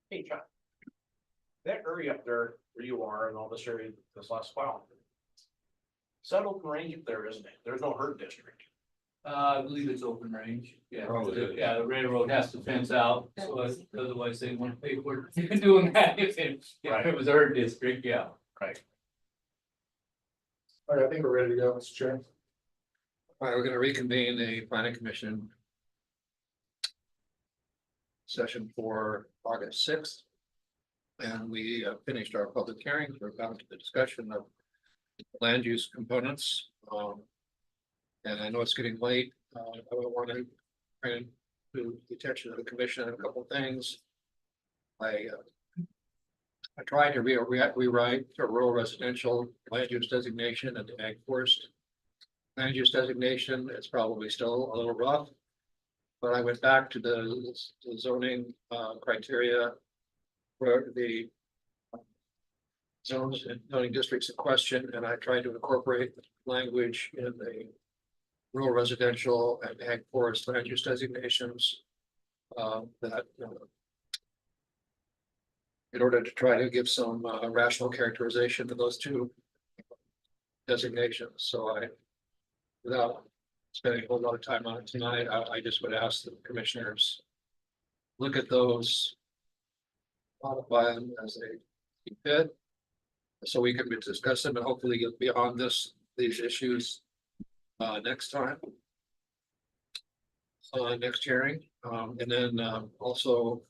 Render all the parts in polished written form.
Hey, John. That area up there where you are and all this area, this last while. It's that open range up there, isn't it? There's no herd district. I believe it's open range, yeah, Oh, it is. yeah, the railroad has to fence out, so otherwise they wouldn't pay for doing that if it was our district, yeah. Right. All right, I think we're ready to go, Mr. Chair. All right, we're gonna reconvene the planning commission session for August 6th. And we finished our public hearings. We're down to the discussion of land use components. And I know it's getting late. I want to bring to the attention of the commission on a couple of things. I tried to rewrite a rural residential land use designation and the ag forest land use designation. It's probably still a little rough, but I went back to the zoning criteria for the zones and zoning districts in question, and I tried to incorporate language in the rural residential and ag forest land use designations that in order to try to give some rational characterization to those two designations. So without spending a whole lot of time on it tonight, I just would ask the commissioners look at those, modify them as they see fit, so we can discuss them and hopefully get beyond these issues next time, next hearing, and then also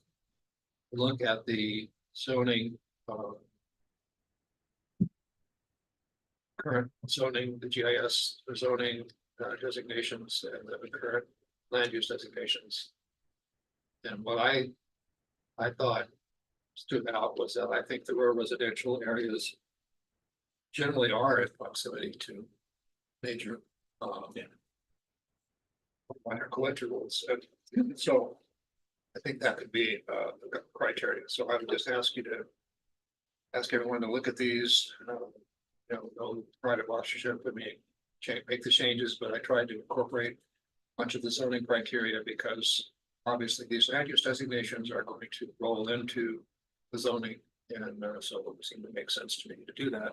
look at the zoning, current zoning, the GIS zoning designations and the current land use designations. And what I thought stood out was that I think the rural residential areas generally are in proximity to major minor collectibles, and so I think that could be a criteria. So I would just ask you to ask everyone to look at these. No private authorship. I mean, make the changes, but I tried to incorporate a bunch of the zoning criteria because obviously these land use designations are going to roll into the zoning, and so it seemed to make sense to me to do that.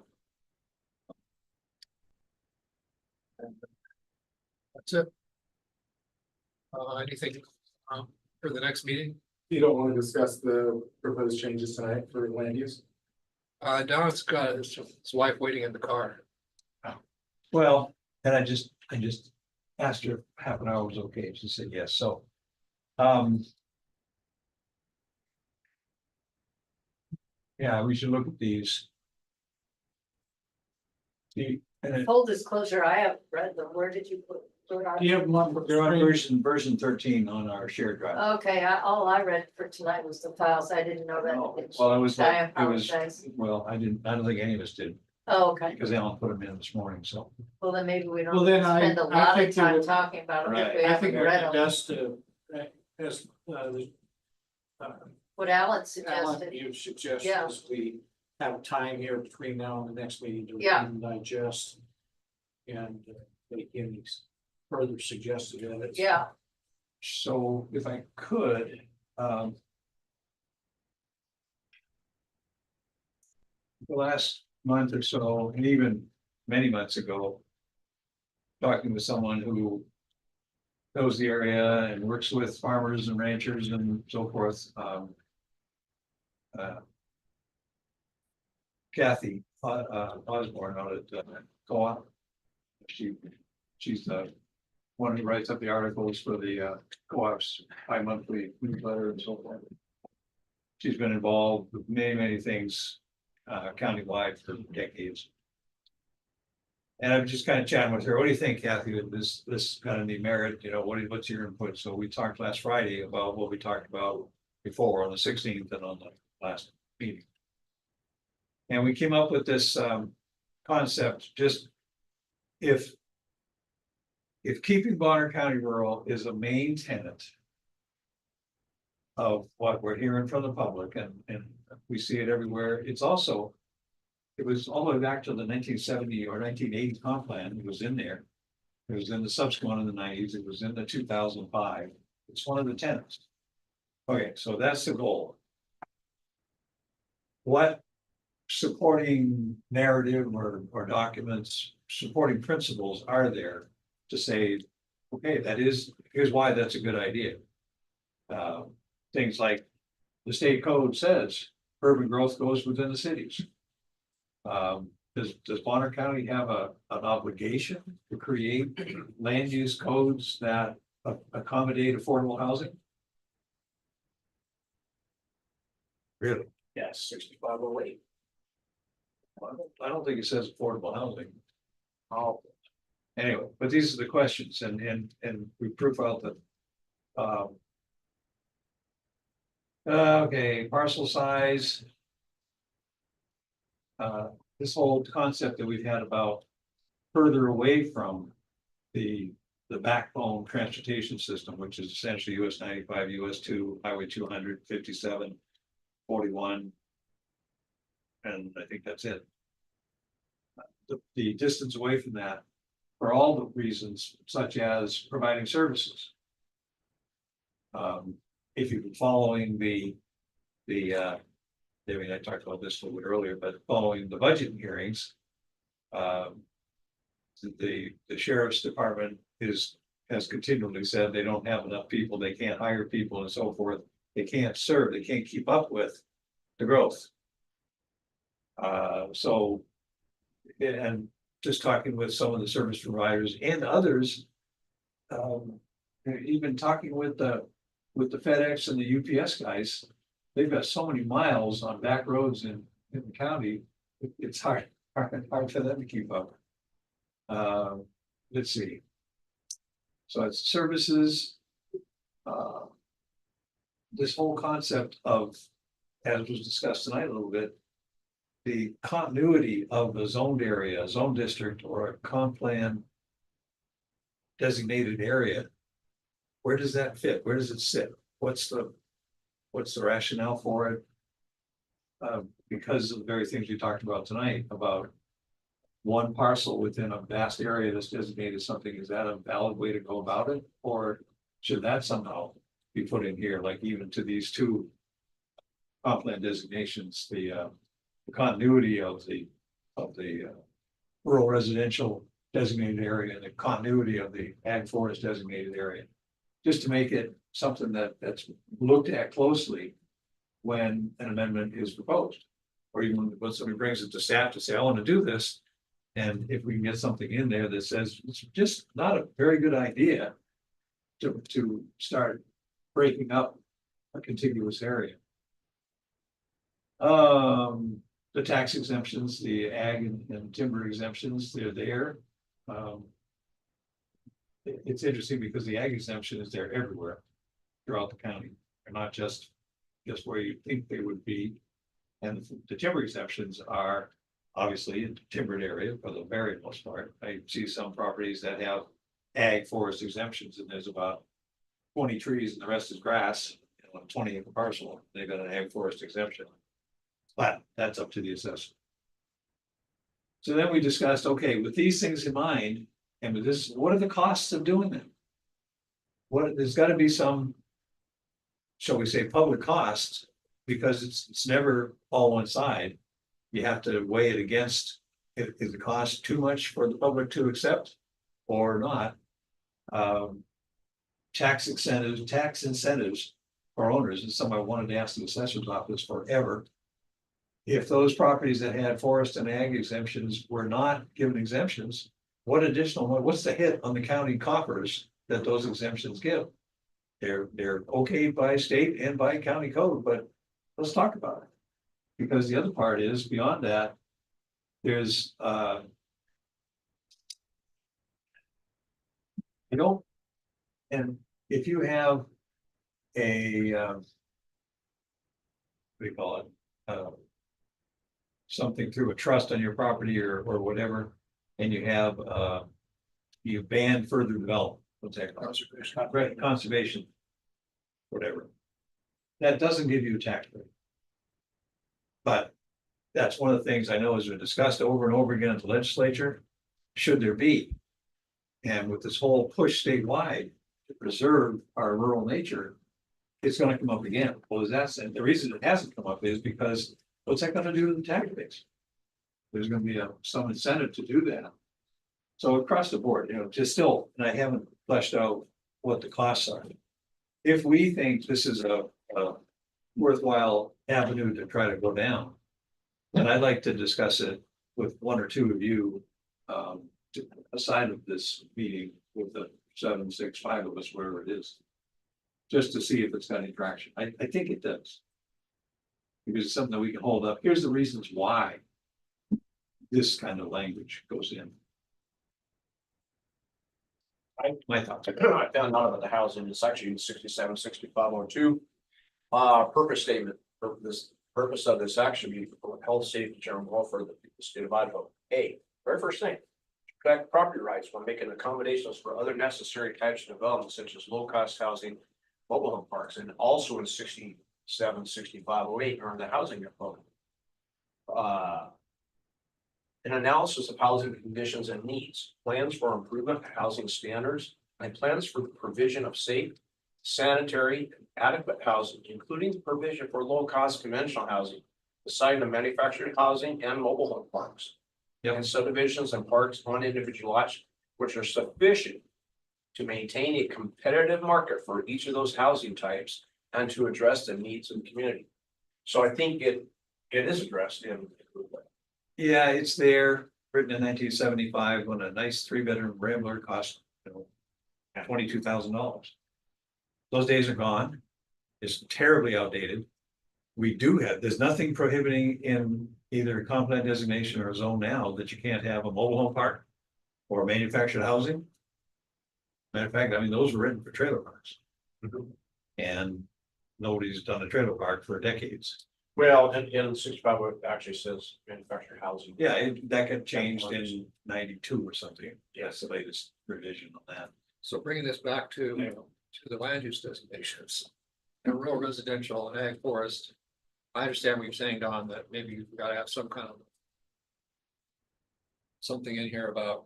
And that's it. Anything for the next meeting? You don't want to discuss the proposed changes tonight for land use? Don's got his wife waiting in the car. Well, and I just asked her if half an hour was okay. She said yes. So, yeah, we should look at these. Full disclosure, I have read them. Where did you put? You have one, they're on version 13 on our shared drive. Okay, all I read for tonight was the files. I didn't know that. Well, it was I like, it was, apologize. well, I don't think any of us did, Oh, okay. because Alan put them in this morning, so. Well, then maybe we Well, don't then spend a I lot think of time you would- talking about them if Right. we I haven't think read it them. does to, as What Alan Alan, suggested. you suggest Yeah. is we have time here between now and the next meeting to Yeah. digest and make any further suggested edits. Yeah, So if I could, the last month or so, and even many months ago, talking with someone who knows the area and works with farmers and ranchers and so forth, Kathy Osborne out at Co-op. She's the one who writes up the articles for the co-op's bi-monthly newsletter and so forth. She's been involved with many things countywide for decades. And I'm just kind of chatting with her. What do you think, Kathy? This kind of need merit, what's your input? So we talked last Friday about what we talked about before on the 16th and on the last meeting. And we came up with this concept, just if keeping Bonner County rural is a main tenet of what we're hearing from the public, and we see it everywhere, it was all the way back to the 1970 or 1980 comp plan. It was in there. It was in the subsequent in the 90s. It was in the 2005. It's one of the tenets. Okay, so that's the goal. what supporting narrative or documents, supporting principles are there to say, okay, here's why that's a good idea. Things like the state code says urban growth goes within the cities. Does Bonner County have an obligation to create land use codes that accommodate affordable housing? Really? Yes, 6508. I don't think it says affordable housing. Oh, Anyway, but these are the questions and we profiled them. Okay, parcel size. This whole concept that we've had about further away from the backbone transportation system, which is essentially US 95, US 2, Highway 200, 57, 41. And I think that's it. The distance away from that, for all the reasons such as providing services. If you've been following I mean, I talked about this a little bit earlier, but following the budget hearings, the sheriff's department has continually said they don't have enough people, they can't hire people and so forth. They can't serve, they can't keep up with the growth. And just talking with some of the service providers and others, even talking with the FedEx and the UPS guys, they've got so many miles on back roads in the county, it's hard for them to keep up. Let's see. So it's services. This whole concept of, as was discussed tonight a little bit, the continuity of the zoned area, a zone district, or a comp plan designated area. Where does that fit? Where does it sit? What's the rationale for it? Because of the very things we talked about tonight about one parcel within a vast area that's designated something, is that a valid way to go about it? Or should that somehow be put in here, like even to these two comp plan designations, the continuity of the rural residential designated area and the continuity of the ag forest designated area, just to make it something that's looked at closely when an amendment is proposed, or even when somebody brings it to staff to say, I want to do this. And if we can get something in there that says it's just not a very good idea to start breaking up a contiguous area. The tax exemptions, the ag and timber exemptions, they're there. It's interesting because the ag exemption is there everywhere throughout the county. They're not just where you think they would be. And the timber exemptions are obviously in timbered area for the very most part. I see some properties that have ag forest exemptions and there's about 20 trees and the rest is grass, 20 acre parcel. They've got an ag forest exemption. But that's up to the assessor. So then we discussed, okay, with these things in mind, and with this, what are the costs of doing them? There's got to be some, shall we say, public costs, because it's never all one side. You have to weigh it against, is the cost too much for the public to accept or not? Tax incentives for owners is something I wanted to ask the assessor's office forever. If those properties that had forest and ag exemptions were not given exemptions, what's the hit on the county coffers that those exemptions give? They're okay by state and by county code, but let's talk about it. Because the other part is beyond that, there's and if you have a what do you call it? Something through a trust on your property or whatever, and you have you ban further development. What's that? Conservation, whatever. That doesn't give you a tax break. But that's one of the things I know has been discussed over and over again in the legislature. Should there be? And with this whole push statewide to preserve our rural nature, it's going to come up again. Well, the reason it hasn't come up is because What's that gonna do to the tax base? There's gonna be some incentive to do that. So across the board, just still, and I haven't fleshed out what the costs are. If we think this is a worthwhile avenue to try to go down, then I'd like to discuss it with one or two of you. Aside of this meeting with the 7, 6, 5 of us, wherever it is. Just to see if it's got any traction. I think it does. Because it's something that we can hold up. Here's the reasons why. This kind of language goes in. My thoughts. I found out about the housing, it's actually 67-6502. Purpose statement, purpose of this action be for health, safety, general welfare of the state of Idaho. A, very first thing, protect property rights while making accommodations for other necessary types of development such as low-cost housing, mobile home parks, and also in 67-6508 are in the housing component. An analysis of housing conditions and needs, plans for improvement of housing standards, and plans for the provision of safe, sanitary, and adequate housing, including the provision for low-cost conventional housing, the siting of manufactured housing and mobile home parks. And subdivisions and parks on individual lots, which are sufficient to maintain a competitive market for each of those housing types and to address the needs of the community. So I think it is addressed in. Yeah, it's there, written in 1975, when a nice 3-bedroom Rambler cost, $22,000. Those days are gone. It's terribly outdated. There's nothing prohibiting in either comp plan designation or zone now that you can't have a mobile home park or manufactured housing. Matter of fact, I mean, those were written for trailer parks. And nobody's done a trailer park for decades. Well, in 65, it actually says manufactured housing. Yeah, that got changed in 92 or something. Yes, the latest revision on that. So bringing this back to the land use designations. In rural residential and ag forest, I understand what you're saying, Don, that maybe you've got to have some kind of something in here about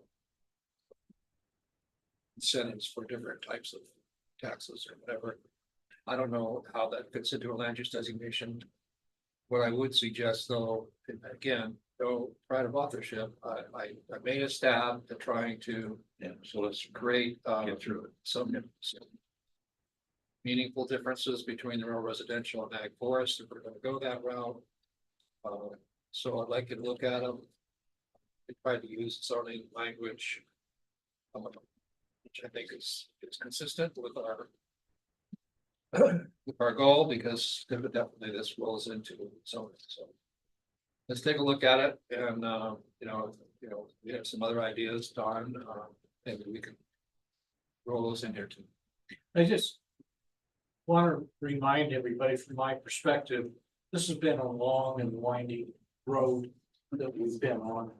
incentives for different types of taxes or whatever. I don't know how that fits into a land use designation. What I would suggest, though, and again, no pride of authorship, I made a stab at trying to So let's create get through it. some meaningful differences between the rural residential and ag forest, if we're gonna go that route. So I'd like you to look at them. We try to use zoning language. Which I think is consistent with our goal, because definitely this rolls into zoning, so. Let's take a look at it, and we have some other ideas, Don, maybe we can roll those in here too. I just want to remind everybody from my perspective, this has been a long and winding road that we've been on.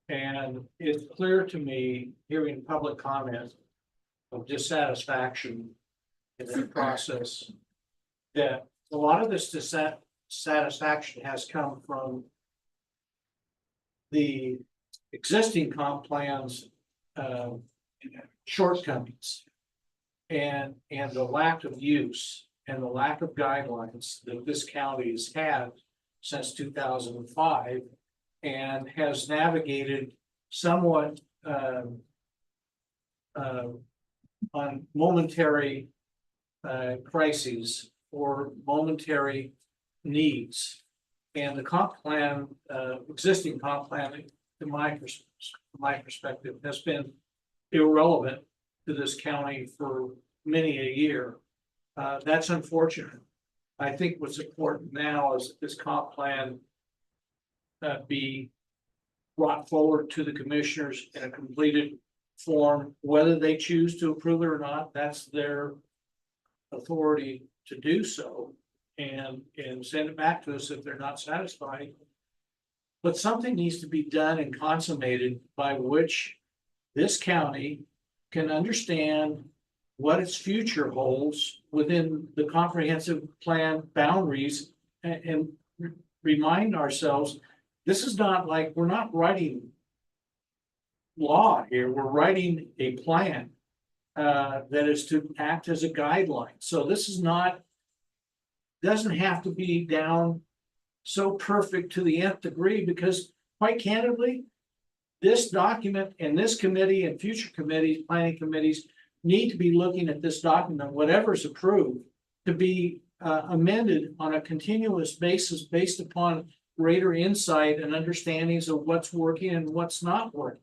And it's clear to me, hearing public comment of dissatisfaction in the process, that a lot of this dissatisfaction has come from the existing comp plans shortcomings and the lack of use and the lack of guidelines that this county has had since 2005 and has navigated somewhat on momentary crises or momentary needs. And the comp plan, existing comp plan, from my perspective, has been irrelevant to this county for many a year. That's unfortunate. I think what's important now is that this comp plan be brought forward to the commissioners in a completed form, whether they choose to approve it or not, that's their authority to do so, and send it back to us if they're not satisfied. But something needs to be done and consummated by which this county can understand what its future holds within the comprehensive plan boundaries, and remind ourselves, this is not like, we're not writing law here, we're writing a plan that is to act as a guideline. So this is not, doesn't have to be down so perfect to the nth degree, because quite candidly, this document and this committee and future committees, planning committees, need to be looking at this document, whatever's approved, to be amended on a continuous basis based upon greater insight and understandings of what's working and what's not working.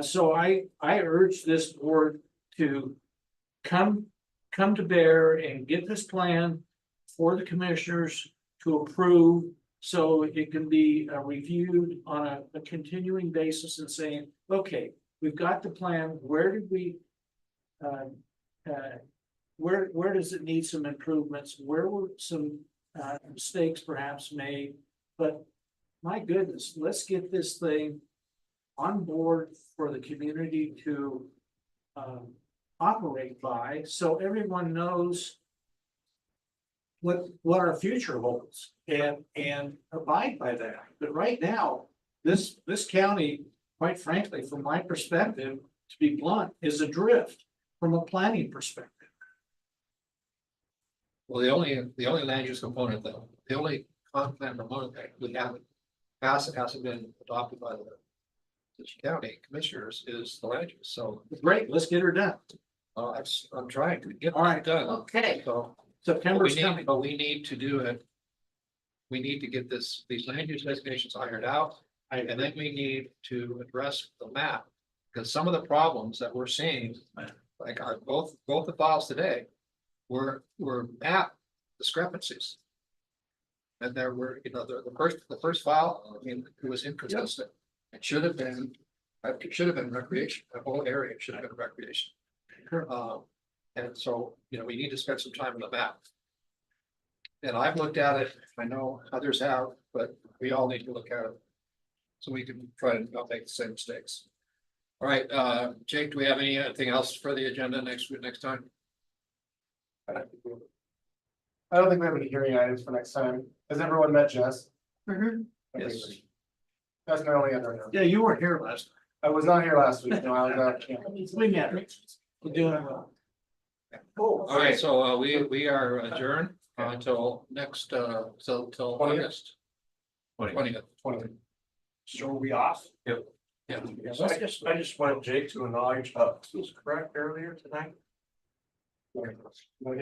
So I urge this board to come to bear and get this plan for the commissioners to approve, so it can be reviewed on a continuing basis and saying, okay, we've got the plan, where did we where does it need some improvements? Where were some mistakes perhaps made? But my goodness, let's get this thing on board for the community to operate by, so everyone knows what our future holds and abide by that. But right now, this county, quite frankly, from my perspective, to be blunt, is adrift from a planning perspective. Well, the only land use component though, the only comp plan component that we haven't passed, it hasn't been adopted by the county commissioners is the land use, so. Great, let's get her done. I'm trying to get All right. that done. Okay. So, September's coming. but we need to do it. We need to get these land use designations ironed out, and then we need to address the map. Because some of the problems that we're seeing, like both the files today, were map discrepancies. And there were, the first file, I mean, it was inconsistent. It should have been recreation, the whole area should have been recreation. And so, we need to spend some time on the map. And I've looked at it, I know others have, but we all need to look at it. So we can try to not make the same mistakes. All right, Jake, do we have anything else for the agenda next time? I don't think we have any hearing items for next time. Has everyone met Jess? Yes. That's my only other note. Yeah, you weren't here last I was not here last week. No, I was out. time. We met. We're doing well. All right, so we are adjourned until next till August 20th. 20. So are we off? Yeah. I just wanted Jake to acknowledge, this was correct earlier tonight.